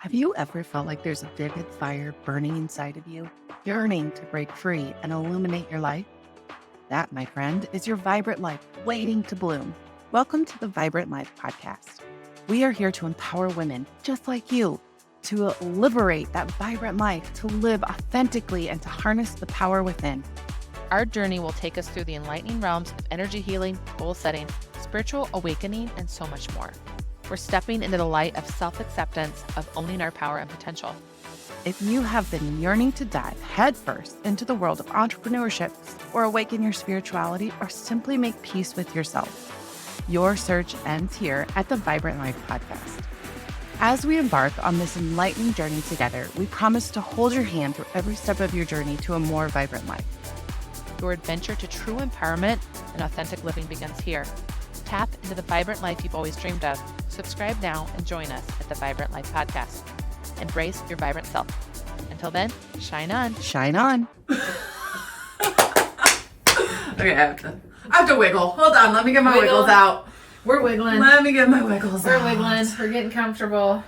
Have you ever felt like there's a vivid fire burning inside of you, yearning to break free and illuminate your life? That, my friend, is your vibrant life waiting to bloom. Welcome to the Vibrant Life Podcast. We are here to empower women just like you to liberate that vibrant life, to live authentically, and to harness the power within. Our journey will take us through the enlightening realms of energy healing, goal setting, spiritual awakening, and so much more. We're stepping into the light of self-acceptance, of owning our power and potential. If you have been yearning to dive headfirst into the world of entrepreneurship, or awaken your spirituality, or simply make peace with yourself, your search ends here at the Vibrant Life Podcast. As we embark on this enlightening journey together, we promise to hold your hand through every step of your journey to a more vibrant life. Your adventure to true empowerment and authentic living begins here. Tap into the vibrant life you've always dreamed of. Subscribe now and join us at the Vibrant Life Podcast. Embrace your vibrant self. Until then, shine on. Shine on. Okay, I have to wiggle. Hold on, let me get my wiggles out. We're wiggling. Let me get my wiggles out. We're wiggling. We're getting comfortable.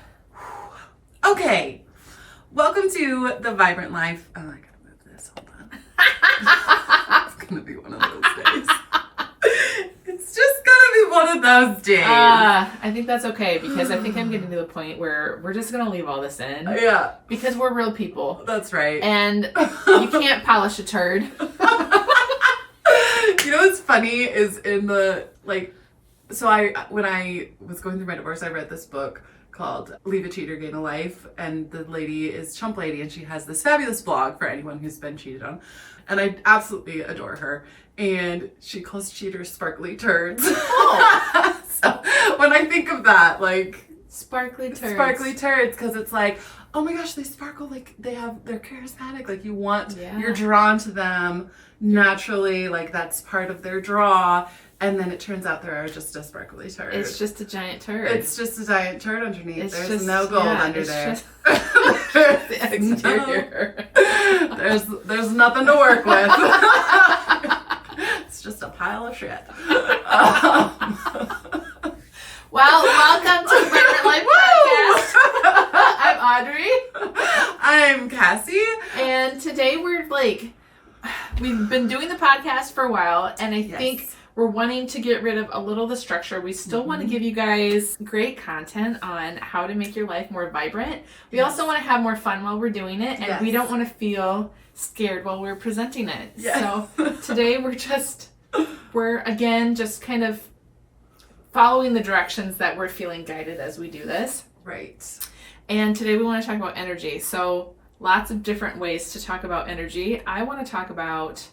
Okay, welcome to the Vibrant Life. Oh, I gotta move this. Hold on. It's gonna be one of those days. It's just gonna be one of those days. I think that's okay because I think I'm getting to the point where we're just gonna leave all this in. Yeah, Because we're real people. that's right. And you can't polish a turd. You know what's funny is in the, when I was going through my divorce, I read this book called Leave a Cheater, Gain a Life, and the lady is Chump Lady, and she has this fabulous blog for anyone who's been cheated on, and I absolutely adore her, and she calls cheaters sparkly turds. Oh. So when I think of that, Sparkly turds. sparkly turds, because it's like, oh my gosh, they sparkle, they're charismatic, you're drawn to them naturally, that's part of their draw, and then it turns out they're just a sparkly turd. It's just a giant turd. It's just a giant turd underneath. It's There's just, no gold under it's there. just the exterior. There's nothing to work with. It's just a pile of shit. Well, welcome to the Vibrant Life Podcast. I'm Audrey. I'm Cassie. And today we've been doing the podcast for a while, and I think we're wanting to get rid of a little of the structure. We still want to give you guys great content on how to make your life more vibrant. We also want to have more fun while we're doing it, and we don't want to feel scared while we're presenting it. Yes. So today we're again just kind of following the directions that we're feeling guided as we do this. Right. And today we want to talk about energy. So lots of different ways to talk about energy. I want to talk about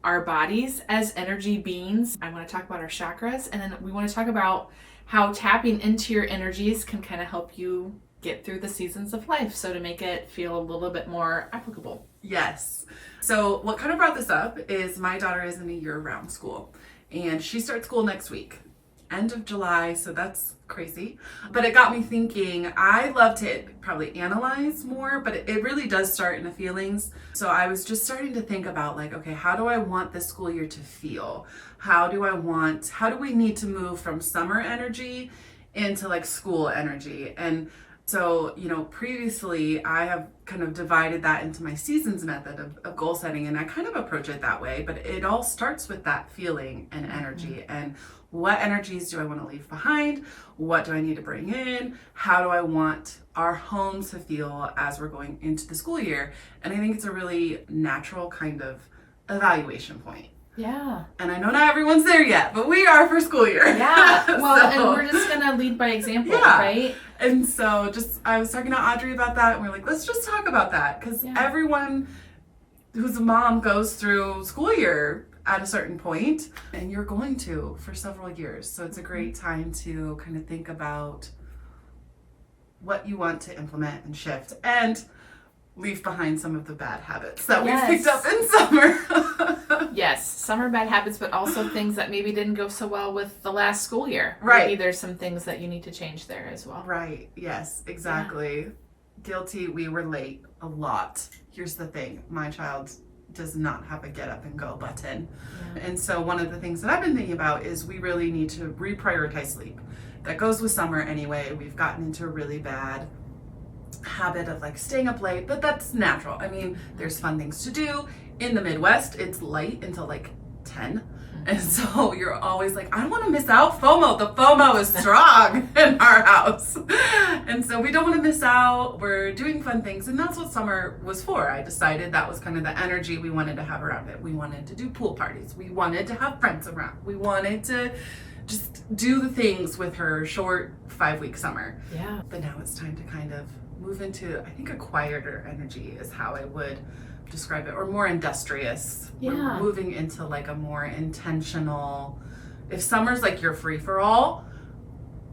our bodies as energy beings. I want to talk about our chakras, and then we want to talk about how tapping into your energies can kind of help you get through the seasons of life, so to make it feel a little bit more applicable. Yes. So what kind of brought this up is my daughter is in a year-round school, and she starts school next week, end of July, so that's crazy. But it got me thinking, I love to probably analyze more, but it really does start in the feelings. So I was just starting to think about okay, how do I want this school year to feel? How do we need to move from summer energy into school energy? And so, previously I have kind of divided that into my seasons method of goal setting, and I kind of approach it that way, but it all starts with that feeling and energy. And what energies do I want to leave behind? What do I need to bring in? How do I want our home to feel as we're going into the school year? And I think it's a really natural kind of evaluation point. Yeah. And I know not everyone's there yet, but we are for school year. Yeah. Well, and we're just going to lead by example, right? And so I was talking to Audrey about that, and we're like, let's just talk about that, because everyone who's a mom goes through school year at a certain point, and you're going to for several years. So it's a great time to kind of think about what you want to implement and shift, and leave behind some of the bad habits that we've picked up in summer. Yes, summer bad habits, but also things that maybe didn't go so well with the last school year. Right. Maybe there's some things that you need to change there as well. Right. Yes, exactly. Yeah. Guilty. We were late a lot. Here's the thing. My child does not have a get up and go button. Yeah. And so one of the things that I've been thinking about is we really need to reprioritize sleep. That goes with summer anyway. We've gotten into a really bad habit of like staying up late, but that's natural. I mean, there's fun things to do. In the Midwest, it's light until like 10. And so you're always like, I don't want to miss out. FOMO. The FOMO is strong in our house. And so we don't want to miss out. We're doing fun things. And that's what summer was for. I decided that was kind of the energy we wanted to have around it. We wanted to do pool parties. We wanted to have friends around. We wanted to just do the things with her short 5-week summer. Yeah. But now it's time to kind of move into, I think, a quieter energy is how I would describe it, or more industrious. Yeah. We're moving into like a more intentional, if summer's like your free for all,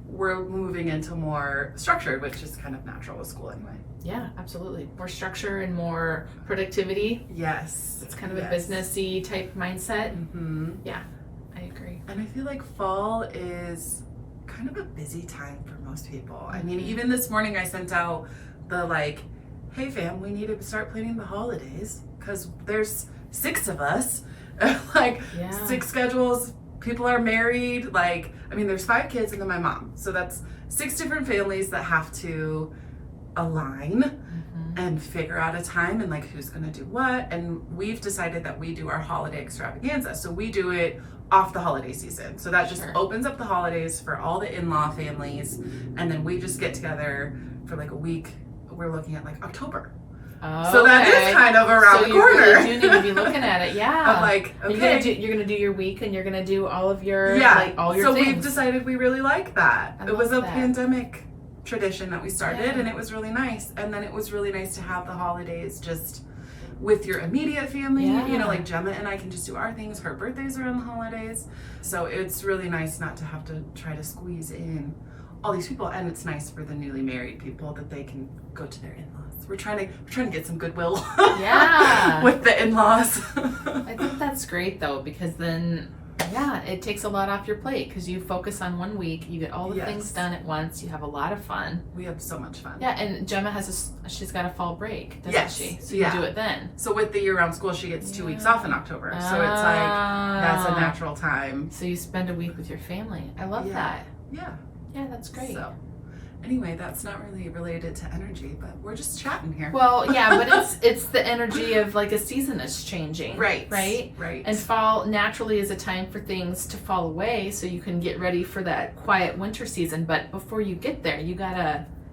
we're moving into more structured, which is kind of natural with school anyway. Yeah, absolutely. More structure and more productivity. Yes. It's kind of a businessy type mindset. Mm-hmm. Yeah, I agree. And I feel like fall is kind of a busy time for most people. I mean, even this morning I sent out the like, hey fam, we need to start planning the holidays because there's 6 of us, like 6 schedules, people are married, like, I mean, there's 5 kids and then my mom. So that's 6 different families that have to align and figure out a time and like who's gonna do what. And we've decided that we do our holiday extravaganza. So we do it off the holiday season. So that just opens up the holidays for all the in-law families. And then we just get together for like a week. We're looking at like October. Oh, so that is kind of around the corner. So you really do need to be looking at it, yeah. I'm like, okay. You're gonna do your week and you're gonna do all of your, all your so things. We've decided we really like that. It was a that. pandemic tradition that we started and it was really nice. And then it was really nice to have the holidays just with your immediate family. You know, like Gemma and I can just do our things. Her birthday's are on the holidays. So it's really nice not to have to try to squeeze in all these people, and it's nice for the newly married people that they can go to their in-laws. We're trying to get some goodwill with the in-laws. I think that's great though, because then it takes a lot off your plate because you focus on one week, you get all the things done at once, you have a lot of fun. We have so much fun. Yeah, and Gemma she's got a fall break, doesn't she? So you do it then. So with the year-round school, she gets 2 weeks off in October. So it's like, that's a natural time. So you spend a week with your family. I love that. Yeah. Yeah, that's great. So anyway, that's not really related to energy, but we're just chatting here. Well, yeah, but it's the energy of like a season is changing. Right. And fall naturally is a time for things to fall away so you can get ready for that quiet winter season. But before you get there,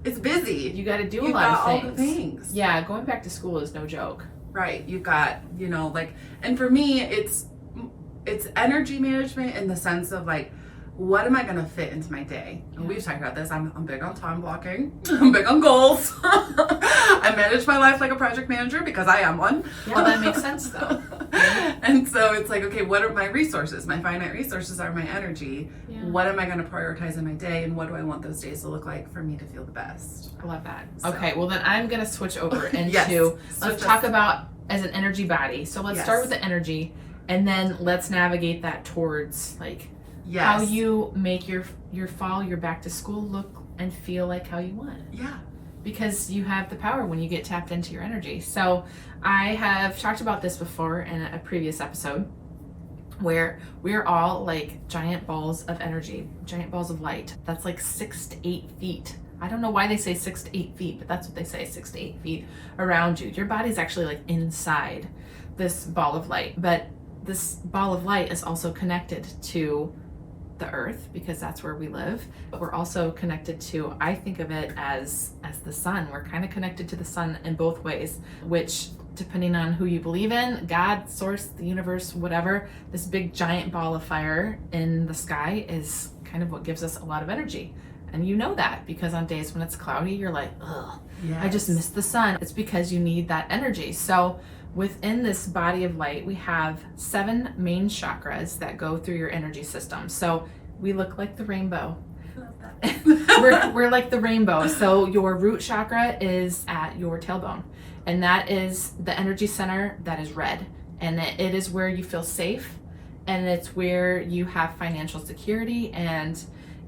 it's busy. You gotta do a lot of things. All the things. Yeah, going back to school is no joke. Right. You've got, like, and for me, it's energy management in the sense of like, what am I going to fit into my day? And we've talked about this. I'm big on time blocking. I'm big on goals. I manage my life like a project manager because I am one. Yeah, that makes sense though. And so it's like, okay, what are my resources? My finite resources are my energy. Yeah. What am I going to prioritize in my day? And what do I want those days to look like for me to feel the best? I love that. So. Okay, well then I'm going to switch over into, let's talk about as an energy body. So let's start with the energy and then let's navigate that towards like, how you make your fall, your back to school look and feel like how you want. Yeah. Because you have the power when you get tapped into your energy. So I have talked about this before in a previous episode where we're all like giant balls of energy, giant balls of light. That's like 6 to 8 feet. I don't know why they say 6 to 8 feet, but that's what they say, 6 to 8 feet around you. Your body's actually like inside this ball of light. But this ball of light is also connected to the earth because that's where we live, but we're also connected to, I think of it as the sun. We're kind of connected to the sun in both ways, which depending on who you believe in, God, source, the universe, whatever, this big giant ball of fire in the sky is kind of what gives us a lot of energy. And you know that because on days when it's cloudy, you're like, ugh, I just missed the sun. It's because you need that energy. So within this body of light, we have 7 main chakras that go through your energy system. So we look like the rainbow. I love that. we're like the rainbow. So your root chakra is at your tailbone. And that is the energy center that is red. And it is where you feel safe. And it's where you have financial security. And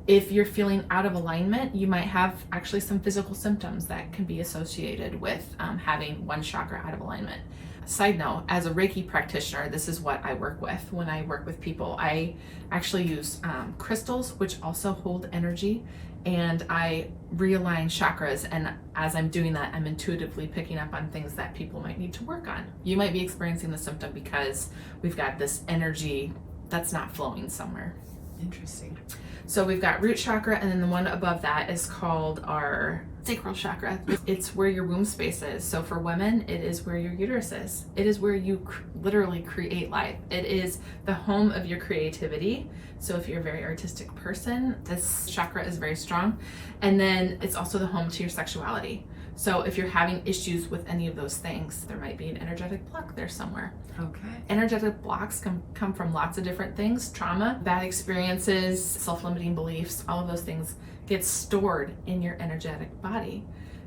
if you're feeling out of alignment, you might have actually some physical symptoms that can be associated with having one chakra out of alignment. Side note, as a Reiki practitioner, this is what I work with when I work with people. I actually use crystals, which also hold energy, and I realign chakras. And as I'm doing that, I'm intuitively picking up on things that people might need to work on. You might be experiencing the symptom because we've got this energy that's not flowing somewhere. Interesting. So we've got root chakra, and then the one above that is called our sacral chakra. It's where your womb space is. So for women, it is where your uterus is. It is where you literally create life. It is the home of your creativity. So if you're a very artistic person, this chakra is very strong. And then it's also the home to your sexuality. So if you're having issues with any of those things, there might be an energetic block there somewhere. Okay. Energetic blocks come from lots of different things: trauma, bad experiences, self-limiting beliefs. All of those things get stored in your energetic body.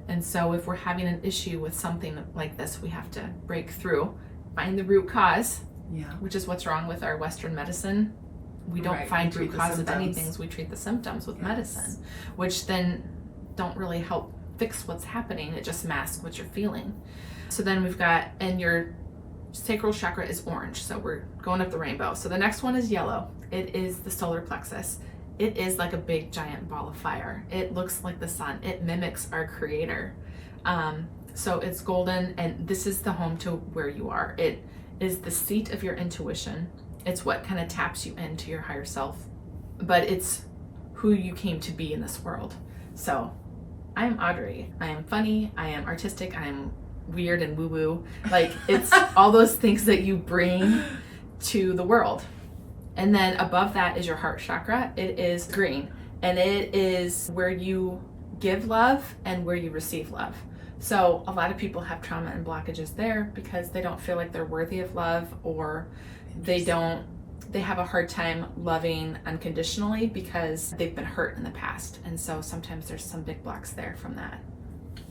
And so if we're having an issue with something like this, we have to break through, find the root cause, which is what's wrong with our Western medicine. We don't find root cause of anything. We treat the symptoms with medicine, which then don't really help fix what's happening. It just masks what you're feeling. So then we've got, and your sacral chakra is orange, so we're going up the rainbow. So the next one is yellow. It is the solar plexus. It is like a big giant ball of fire. It looks like the sun. It mimics our creator. So it's golden, and this is the home to where you are. It is the seat of your intuition. It's what kind of taps you into your higher self, but it's who you came to be in this world. So I'm Audrey. I am funny. I am artistic. I am weird and woo-woo. Like, it's all those things that you bring to the world. And then above that is your heart chakra. It is green, and it is where you give love and where you receive love. So a lot of people have trauma and blockages there because they don't feel like they're worthy of love, or they have a hard time loving unconditionally because they've been hurt in the past. And so sometimes there's some big blocks there from that.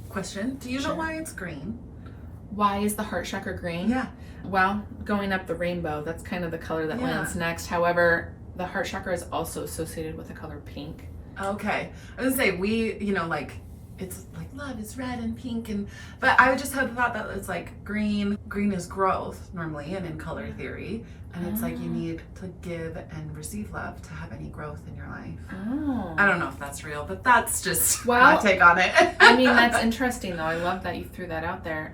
Question. Do you know why it's green? Why is the heart chakra green? Yeah. Well, going up the rainbow, that's kind of the color that lands next. However, the heart chakra is also associated with the color pink. Okay. I was gonna say, it's like love is red and pink, but I would just have thought that it's like green. Green is growth normally, and in color theory, and it's like you need to give and receive love to have any growth in your life. Oh. I don't know if that's real, but that's just my take on it. I mean, that's interesting though. I love that you threw that out there.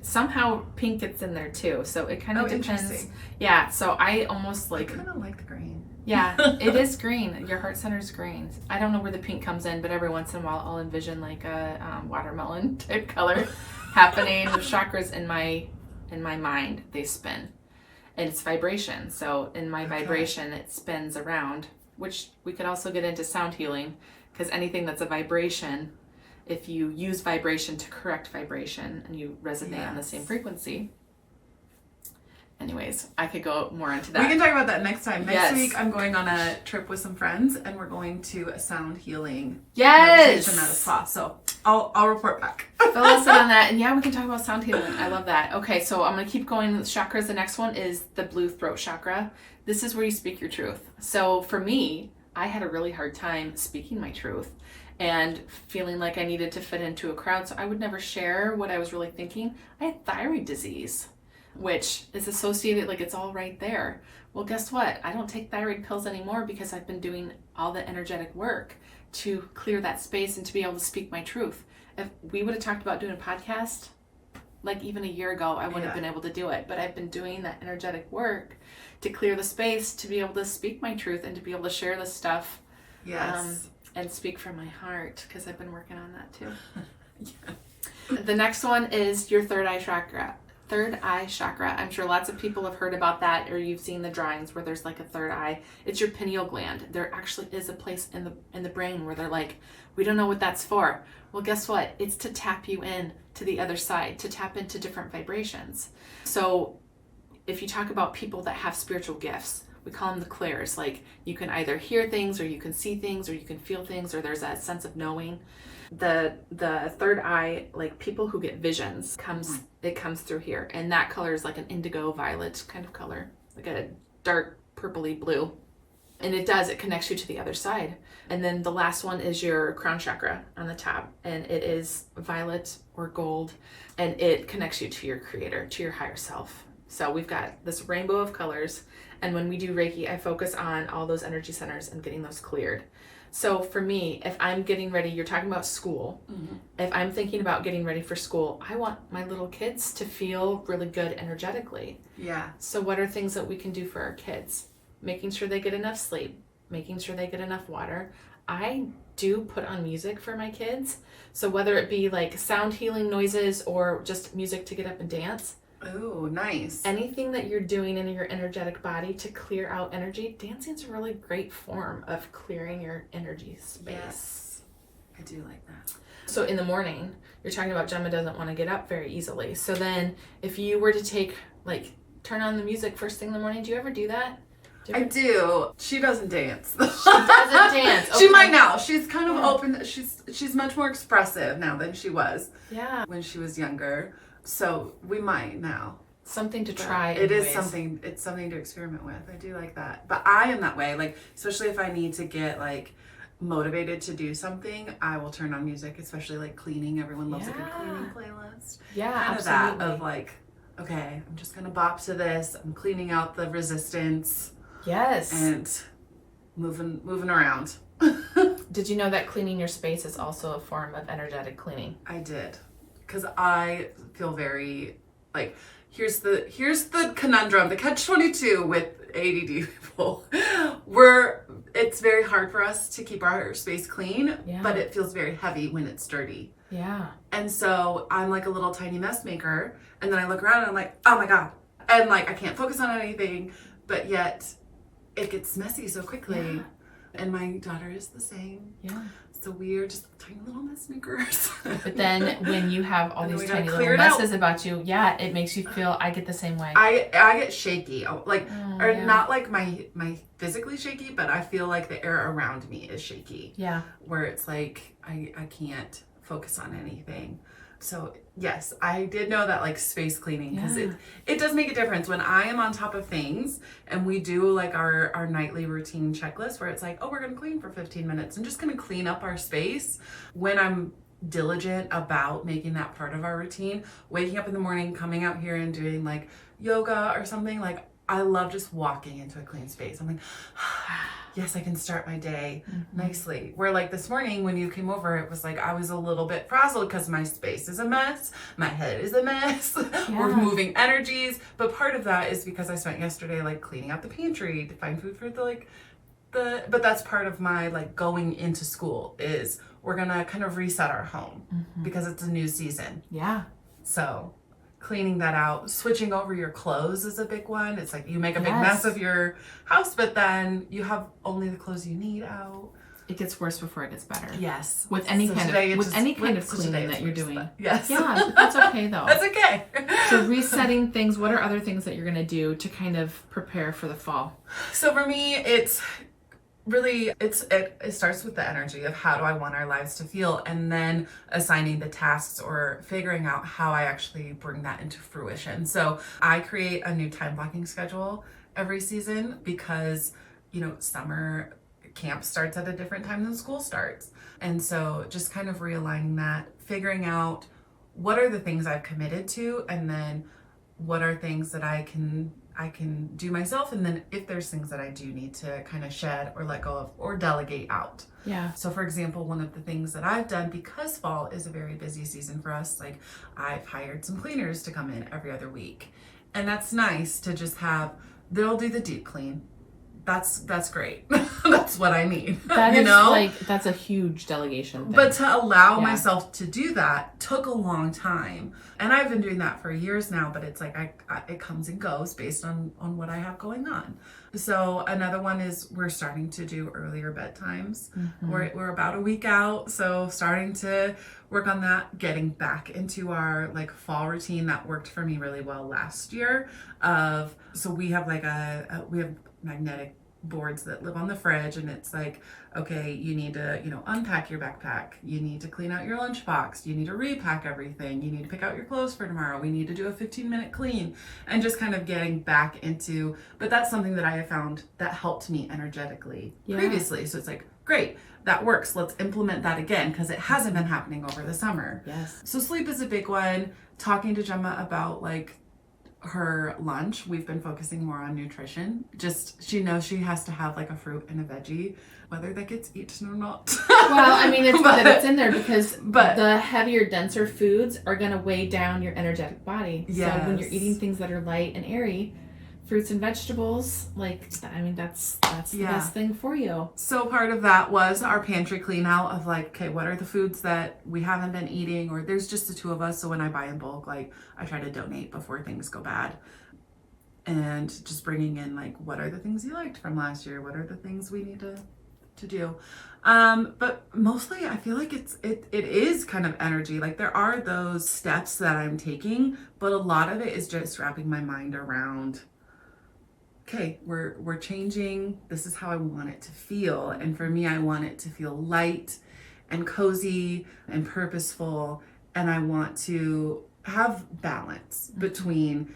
Somehow pink gets in there too, so it kind of depends. Yeah, so I almost I kind of like the green. Yeah, it is green. Your heart center is green. I don't know where the pink comes in, but every once in a while I'll envision like a watermelon type color happening. The chakras in my mind, they spin, and it's vibration. So in my vibration, it spins around, which we could also get into sound healing, because anything that's a vibration, if you use vibration to correct vibration and you resonate on the same frequency. Anyways, I could go more into that. We can talk about that next time. Next week, I'm going on a trip with some friends, and we're going to a sound healing meditation at a spa. So I'll report back. Fill us in on that, and we can talk about sound healing. I love that. Okay, so I'm gonna keep going with chakras. The next one is the blue throat chakra. This is where you speak your truth. So for me, I had a really hard time speaking my truth and feeling like I needed to fit into a crowd, so I would never share what I was really thinking. I had thyroid disease, which is associated, like it's all right there. Well, guess what? I don't take thyroid pills anymore because I've been doing all the energetic work to clear that space and to be able to speak my truth. If we would have talked about doing a podcast, like even a year ago, I wouldn't have been able to do it. But I've been doing that energetic work to clear the space to be able to speak my truth and to be able to share this stuff. Yes. And speak from my heart, because I've been working on that too. The next one is your third eye chakra. Third eye chakra. I'm sure lots of people have heard about that, or you've seen the drawings where there's like a third eye. It's your pineal gland. There actually is a place in the brain where they're like, we don't know what that's for. Well, guess what? It's to tap you in to the other side, to tap into different vibrations. So if you talk about people that have spiritual gifts, we call them the clairs. Like, you can either hear things, or you can see things, or you can feel things, or there's that sense of knowing. The third eye, like people who get visions, comes through here, and that color is like an indigo violet kind of color, like a dark purpley blue. And it connects you to the other side. And then the last one is your crown chakra on the top. And it is violet or gold. And it connects you to your creator, to your higher self. So we've got this rainbow of colors. And when we do Reiki, I focus on all those energy centers and getting those cleared. So for me, if I'm getting ready, you're talking about school. Mm-hmm. If I'm thinking about getting ready for school, I want my little kids to feel really good energetically. Yeah. So what are things that we can do for our kids? Making sure they get enough sleep, making sure they get enough water. I do put on music for my kids. So whether it be like sound healing noises or just music to get up and dance. Oh, nice. Anything that you're doing in your energetic body to clear out energy, dancing's a really great form of clearing your energy space. Yes, I do like that. So in the morning, you're talking about Gemma doesn't want to get up very easily. So then if you were to turn on the music first thing in the morning, do you ever do that? I do. She doesn't dance. She doesn't dance. Okay. She might now. She's kind of open. She's much more expressive now than she was. Yeah. When she was younger. So we might now. Something to try. It is something. It's something to experiment with. I do like that. But I am that way. Like, especially if I need to get motivated to do something, I will turn on music. Especially cleaning. Everyone loves a good cleaning playlist. Yeah, kind absolutely. of that okay, I'm just gonna bop to this. I'm cleaning out the resistance. Yes. And moving around. Did you know that cleaning your space is also a form of energetic cleaning? I did. Because I feel very here's the conundrum, the catch-22 with ADD people. It's very hard for us to keep our space clean, but it feels very heavy when it's dirty. Yeah. And so I'm like a little tiny mess maker, and then I look around and I'm like, oh my God. And I can't focus on anything, but yet it gets messy so quickly. Yeah. And my daughter is the same. Yeah. So we're just tiny little mess makers. But then when you have all these tiny little messes about you, it makes you feel, I get the same way. I get shaky. Not my physically shaky, but I feel like the air around me is shaky. Yeah. Where it's I can't focus on anything. So yes, I did know that space cleaning, because it does make a difference when I am on top of things and we do our nightly routine checklist where it's we're going to clean for 15 minutes and just going to clean up our space. When I'm diligent about making that part of our routine, waking up in the morning, coming out here and doing yoga or something, I love just walking into a clean space. I'm yes, I can start my day nicely. Where this morning when you came over, it was I was a little bit frazzled because my space is a mess. My head is a mess. Yeah. We're moving energies. But part of that is because I spent yesterday cleaning out the pantry to find food for but that's part of my going into school is we're going to kind of reset our home because it's a new season. Yeah. So cleaning that out, switching over your clothes is a big one. It's you make a big mess of your house, but then you have only the clothes you need out. It gets worse before it gets better. Yes. With any kind of cleaning that you're doing. Yes. Yeah, that's okay though. That's okay. So resetting things, what are other things that you're going to do to kind of prepare for the fall? So for me, it's really, it starts with the energy of how do I want our lives to feel, and then assigning the tasks or figuring out how I actually bring that into fruition. So I create a new time blocking schedule every season because, summer camp starts at a different time than school starts. And so just kind of realigning that, figuring out what are the things I've committed to, and then what are things that I can do myself, and then if there's things that I do need to kind of shed or let go of or delegate out. Yeah. So for example, one of the things that I've done, because fall is a very busy season for us, I've hired some cleaners to come in every other week. And that's nice to just they'll do the deep clean. That's great. That's what I need. That's a huge delegation thing. But to allow myself to do that took a long time. And I've been doing that for years now, but it's it comes and goes based on what I have going on. So another one is we're starting to do earlier bedtimes. We're about a week out. So starting to work on that, getting back into our fall routine that worked for me really well last year. So we have we have magnetic boards that live on the fridge, and it's like, okay, you need to, unpack your backpack. You need to clean out your lunchbox. You need to repack everything. You need to pick out your clothes for tomorrow. We need to do a 15-minute clean, and just kind of getting back into, but that's something that I have found that helped me energetically previously. So it's like, great, that works. Let's implement that again, because it hasn't been happening over the summer. Yes. So sleep is a big one. Talking to Gemma about like her lunch, we've been focusing more on nutrition. Just, she knows she has to have like a fruit and a veggie, whether that gets eaten or not. Well, I mean, it's good that it's in there, because the heavier, denser foods are going to weigh down your energetic body. Yes. So when you're eating things that are light and airy, fruits and vegetables, that's the best thing for you. So part of that was our pantry clean out of like, okay, what are the foods that we haven't been eating, or there's just the two of us. So when I buy in bulk, like I try to donate before things go bad, and just bringing in like, what are the things you liked from last year? What are the things we need to do? But mostly I feel like it is kind of energy. Like there are those steps that I'm taking, but a lot of it is just wrapping my mind around, okay, we're changing. This is how I want it to feel. And for me, I want it to feel light and cozy and purposeful. And I want to have balance between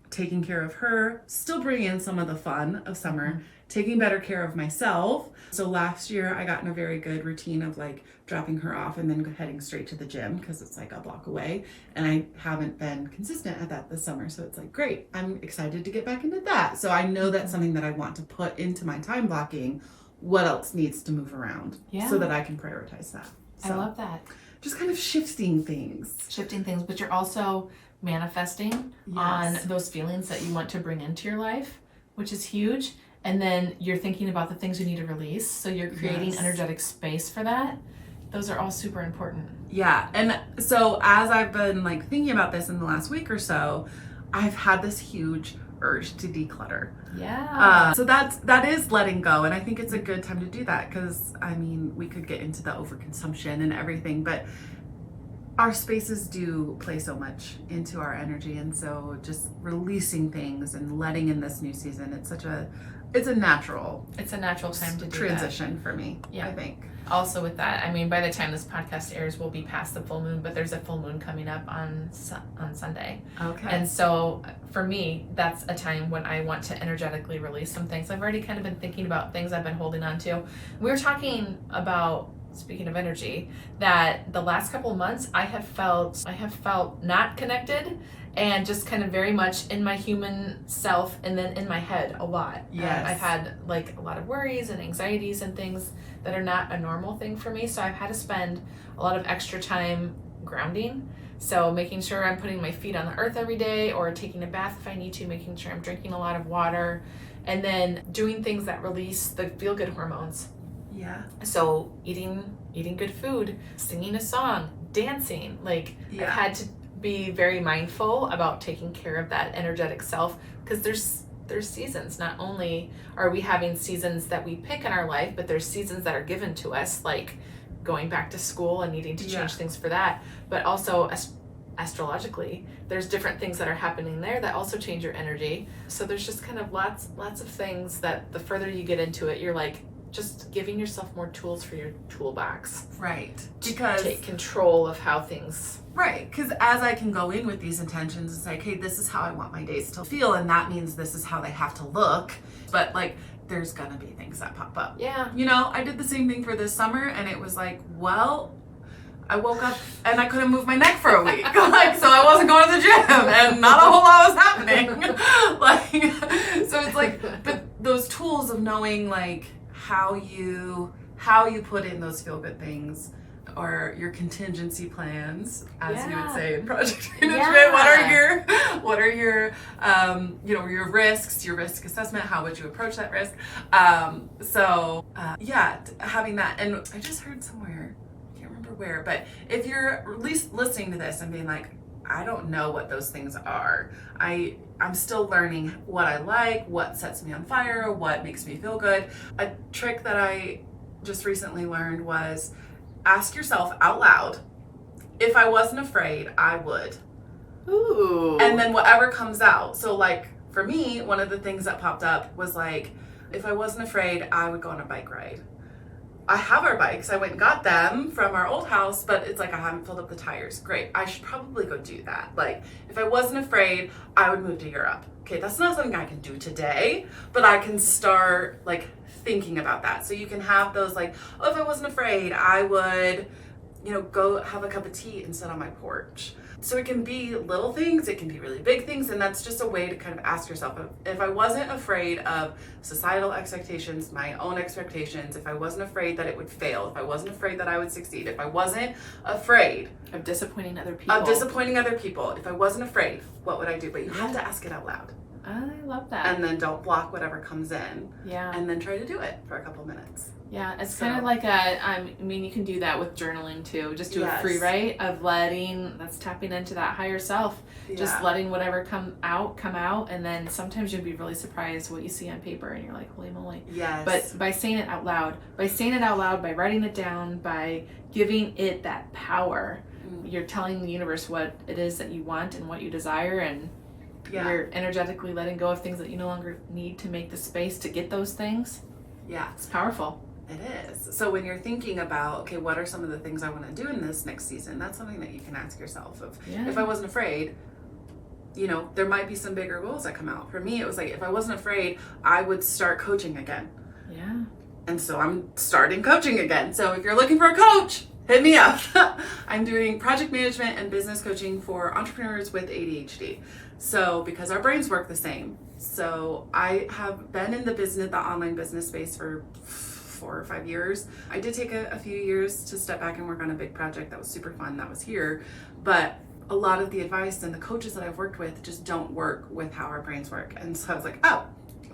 taking care of her, still bringing in some of the fun of summer, taking better care of myself. So last year I got in a very good routine of like dropping her off and then heading straight to the gym, because it's like a block away, and I haven't been consistent at that this summer. So it's like, great, I'm excited to get back into that. So I know that's something that I want to put into my time blocking. What else needs to move around so that I can prioritize that? So I love that. Just kind of shifting things, but you're also manifesting on those feelings that you want to bring into your life, which is huge. And then you're thinking about the things you need to release. So you're creating energetic space for that. Those are all super important. Yeah. And so as I've been like thinking about this in the last week or so, I've had this huge urge to declutter. Yeah. So that is letting go. And I think it's a good time to do that, because I mean, we could get into the overconsumption and everything, but our spaces do play so much into our energy. And so just releasing things and letting in this new season, it's a natural time to do transition for me. Yeah. I think. Also with that, I mean, by the time this podcast airs, we'll be past the full moon, but there's a full moon coming up on Sunday. Okay. And so for me, that's a time when I want to energetically release some things. I've already kind of been thinking about things I've been holding on to. We were talking about, speaking of energy, that the last couple of months I have felt not connected, and just kind of very much in my human self, and then in my head a lot. Yes. I've had like a lot of worries and anxieties and things that are not a normal thing for me. So I've had to spend a lot of extra time grounding. So making sure I'm putting my feet on the earth every day, or taking a bath if I need to, making sure I'm drinking a lot of water, and then doing things that release the feel-good hormones. Yeah. So eating good food, singing a song, dancing. I've had to be very mindful about taking care of that energetic self, because there's seasons. Not only are we having seasons that we pick in our life, but there's seasons that are given to us, like going back to school and needing to change things for that. But also astrologically, there's different things that are happening there that also change your energy. So there's just kind of lots of things that the further you get into it, you're like just giving yourself more tools for your toolbox. Right. Because take control of how things. Right. Because as I can go in with these intentions, it's like, hey, this is how I want my days to feel, and that means this is how they have to look. But like, there's gonna be things that pop up. Yeah. I did the same thing for this summer, and it was like, well, I woke up and I couldn't move my neck for a week. So I wasn't going to the gym, and not a whole lot was happening. So it's like, but those tools of knowing like how you put in those feel good things, or your contingency plans, as you would say in project management. What are your your risks, your risk assessment, how would you approach that risk? Having that. And I just heard somewhere, I can't remember where, but if you're at least listening to this and being like, I don't know what those things are, I'm still learning what I like, what sets me on fire, what makes me feel good. A trick that I just recently learned was ask yourself out loud, if I wasn't afraid, I would. Ooh. And then whatever comes out. So like for me, one of the things that popped up was like, if I wasn't afraid, I would go on a bike ride. I have our bikes. I went and got them from our old house, but it's like I haven't filled up the tires. Great. I should probably go do that. Like, if I wasn't afraid, I would move to Europe. Okay, that's not something I can do today, but I can start like thinking about that. So you can have those like, oh, if I wasn't afraid, I would, go have a cup of tea and sit on my porch. So it can be little things, it can be really big things, and that's just a way to kind of ask yourself, if I wasn't afraid of societal expectations, my own expectations, if I wasn't afraid that it would fail, if I wasn't afraid that I would succeed, if I wasn't afraid of disappointing other people, if I wasn't afraid, what would I do? But you have to ask it out loud. I love that. And then don't block whatever comes in. Yeah. And then try to do it for a couple minutes. Yeah, it's kind of like you can do that with journaling too. Just do a free write of that's tapping into that higher self. Yeah. Just letting whatever come out, and then sometimes you'll be really surprised what you see on paper and you're like, holy moly. Yes. But by saying it out loud, by writing it down, by giving it that power, you're telling the universe what it is that you want and what you desire, and you're energetically letting go of things that you no longer need to make the space to get those things. Yeah. It's powerful. It is. So when you're thinking about, okay, what are some of the things I want to do in this next season? That's something that you can ask yourself of. Yeah. If I wasn't afraid, there might be some bigger goals that come out. For me, it was like, if I wasn't afraid, I would start coaching again. Yeah. And so I'm starting coaching again. So if you're looking for a coach, hit me up. I'm doing project management and business coaching for entrepreneurs with ADHD. So because our brains work the same. So I have been in the online business space for 4 or 5 years. I did take a few years to step back and work on a big project that was super fun that was here. But a lot of the advice and the coaches that I've worked with just don't work with how our brains work. And so I was like, oh,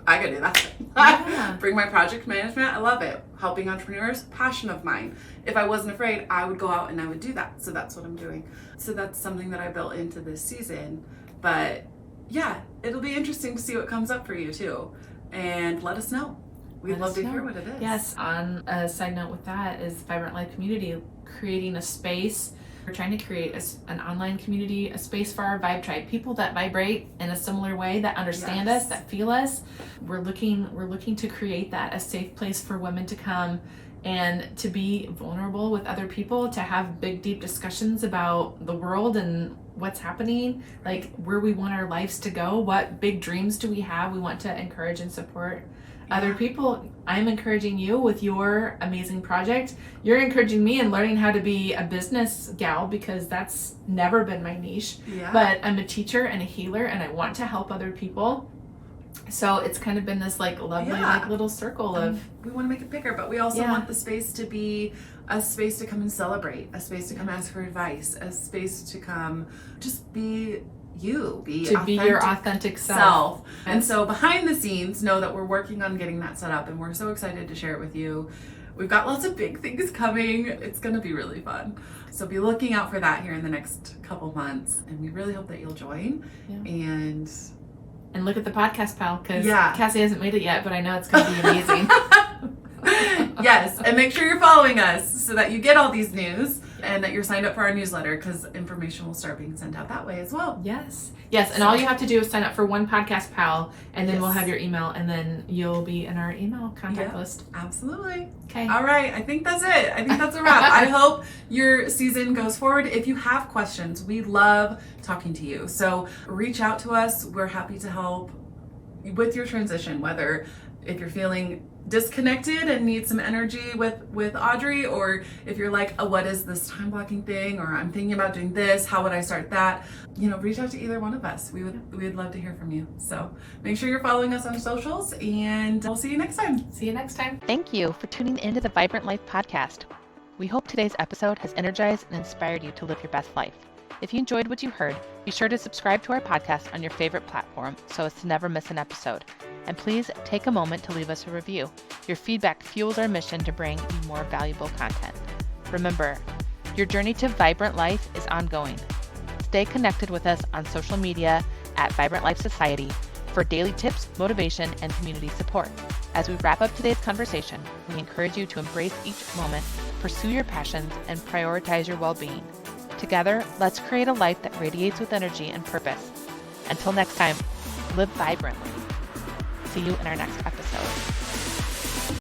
I can do that. Yeah. Bring my project management. I love it. Helping entrepreneurs, passion of mine. If I wasn't afraid, I would go out and I would do that. So that's what I'm doing. So that's something that I built into this season. But yeah, it'll be interesting to see what comes up for you too. And let us know. We'd love to hear what it is. Yes. On a side note with that is Vibrant Life Community, creating a space. We're trying to create an online community, a space for our vibe tribe, people that vibrate in a similar way, that understand us, that feel us. We're looking to create that, a safe place for women to come and to be vulnerable with other people, to have big, deep discussions about the world and what's happening, like where we want our lives to go, what big dreams do we have. We want to encourage and support other people. I'm encouraging you with your amazing project. You're encouraging me in learning how to be a business gal, because that's never been my niche. Yeah. But I'm a teacher and a healer, and I want to help other people. So it's kind of been this like lovely like little circle of, we want to make it bigger, but we also want the space to be a space to come and celebrate, a space to come ask for advice, a space to come just be be your authentic self. And so behind the scenes, know that we're working on getting that set up, and we're so excited to share it with you. We've got lots of big things coming. It's going to be really fun. So be looking out for that here in the next couple months, and we really hope that you'll join. And look at the podcast, pal, because Cassie hasn't made it yet, but I know it's going to be amazing. Yes, and make sure you're following us so that you get all these news, and that you're signed up for our newsletter, because information will start being sent out that way as well. Yes, and all you have to do is sign up for one podcast, pal, and then we'll have your email, and then you'll be in our email contact list. Absolutely. Okay. All right, I think that's it. I think that's a wrap. I hope your season goes forward. If you have questions, we love talking to you. So reach out to us. We're happy to help with your transition, whether if you're feeling disconnected and need some energy with Audrey, or if you're like, oh, what is this time blocking thing, or I'm thinking about doing this, how would I start that? Reach out to either one of us. We would love to hear from you. So make sure you're following us on socials, and we'll see you next time. Thank you for tuning into the Vibrant Life podcast. We hope today's episode has energized and inspired you to live your best life. If you enjoyed what you heard, be sure to subscribe to our podcast on your favorite platform so as to never miss an episode. And please take a moment to leave us a review. Your feedback fuels our mission to bring you more valuable content. Remember, your journey to Vibrant Life is ongoing. Stay connected with us on social media at Vibrant Life Society for daily tips, motivation, and community support. As we wrap up today's conversation, we encourage you to embrace each moment, pursue your passions, and prioritize your well-being. Together, let's create a life that radiates with energy and purpose. Until next time, live vibrantly. See you in our next episode.